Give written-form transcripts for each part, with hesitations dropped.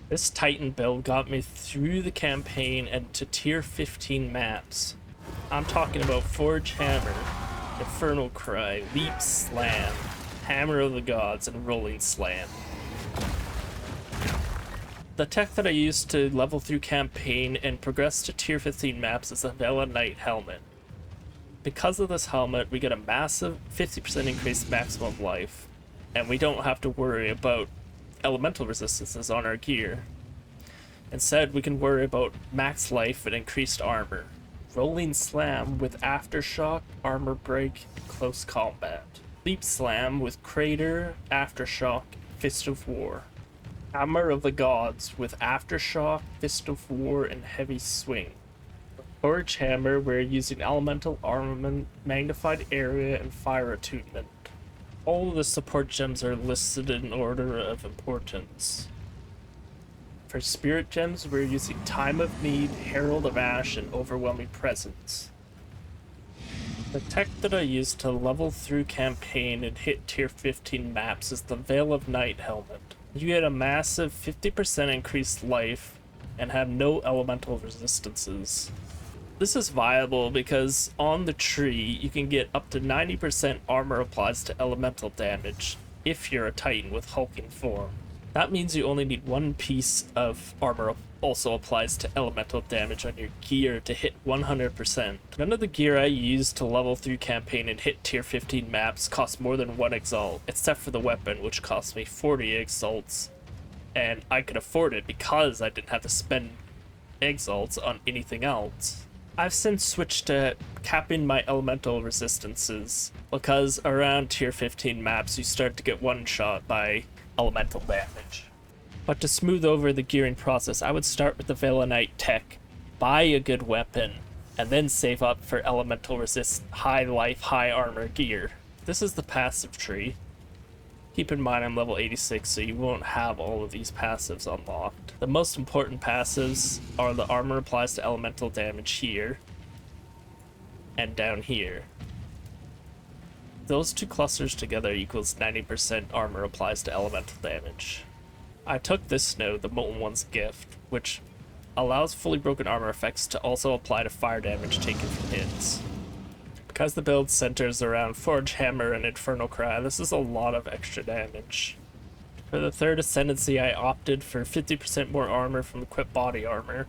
This Titan build got me through the campaign and to tier 15 maps. I'm talking about Forge Hammer, Infernal Cry, Leap Slam, Hammer of the Gods, and Rolling Slam. The tech that I used to level through campaign and progress to tier 15 maps is the Vela Knight helmet. Because of this helmet, we get a massive 50% increased maximum life, and we don't have to worry about elemental resistances on our gear. Instead, we can worry about max life and increased armor. Rolling Slam with Aftershock, Armor Break, and Close Combat. Leap Slam with Crater, Aftershock, Fist of War. Hammer of the Gods with Aftershock, Fist of War, and Heavy Swing. Forge Hammer, we're using Elemental Armament, Magnified Area, and Fire Attunement. All of the support gems are listed in order of importance. For Spirit Gems, we're using Time of Need, Herald of Ash, and Overwhelming Presence. The tech that I use to level through campaign and hit tier 15 maps is the Veil of Night helmet. You get a massive 50% increased life and have no elemental resistances. This is viable because on the tree you can get up to 90% armor applies to elemental damage if you're a Titan with hulking form. That means you only need one piece of armor also applies to elemental damage on your gear to hit 100%. None of the gear I use to level through campaign and hit tier 15 maps costs more than 1 exalt, except for the weapon, which cost me 40 exalts, and I could afford it because I didn't have to spend exalts on anything else. I've since switched to capping my elemental resistances, because around tier 15 maps you start to get one-shot by elemental damage. But to smooth over the gearing process, I would start with the Vela Knight tech, buy a good weapon, and then save up for elemental resist, high life, high armor gear. This is the passive tree. Keep in mind I'm level 86, so you won't have all of these passives unlocked. The most important passives are the armor applies to elemental damage here, and down here. Those two clusters together equals 90% armor applies to elemental damage. I took this node, the Molten One's Gift, which allows fully broken armor effects to also apply to fire damage taken from hits. Because the build centers around Forge Hammer and Infernal Cry, this is a lot of extra damage. For the third Ascendancy, I opted for 50% more armor from equipped body armor,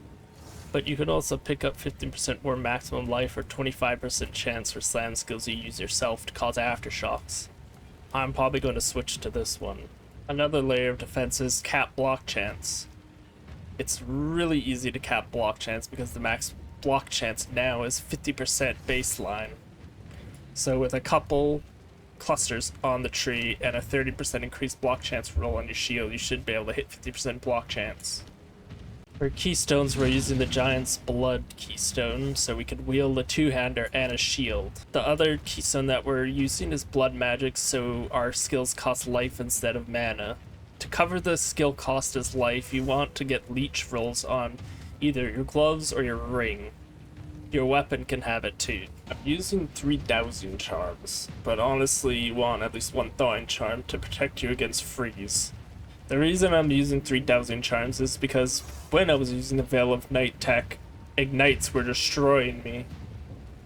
but you could also pick up 15% more maximum life or 25% chance for slam skills you use yourself to cause aftershocks. I'm probably going to switch to this one. Another layer of defense is cap block chance. It's really easy to cap block chance because the max block chance now is 50% baseline. So with a couple clusters on the tree and a 30% increased block chance roll on your shield, you should be able to hit 50% block chance. For keystones, we're using the Giant's Blood keystone, so we can wield a two-hander and a shield. The other keystone that we're using is Blood Magic, so our skills cost life instead of mana. To cover the skill cost as life, you want to get leech rolls on either your gloves or your ring. Your weapon can have it too. I'm using 3 Dowsing Charms, but honestly you want at least 1 Thawing Charm to protect you against freeze. The reason I'm using 3 Dowsing Charms is because when I was using the Veil of Night tech, ignites were destroying me.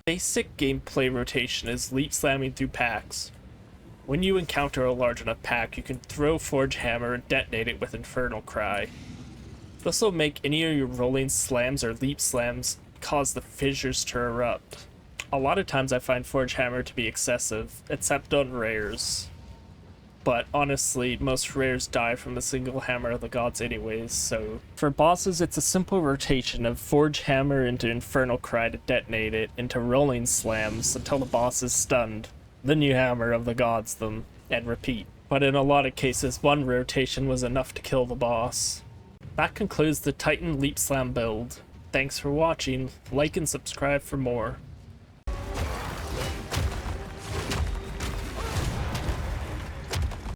Basic gameplay rotation is leap slamming through packs. When you encounter a large enough pack, you can throw Forge Hammer and detonate it with Infernal Cry. This will make any of your rolling slams or leap slams cause the fissures to erupt. A lot of times I find Forge Hammer to be excessive, except on rares. But honestly, most rares die from a single Hammer of the Gods anyways, so... For bosses, it's a simple rotation of Forge Hammer into Infernal Cry to detonate it, into Rolling Slams until the boss is stunned. Then you Hammer of the Gods them, and repeat. But in a lot of cases, one rotation was enough to kill the boss. That concludes the Titan Leap Slam build. Thanks for watching, like and subscribe for more.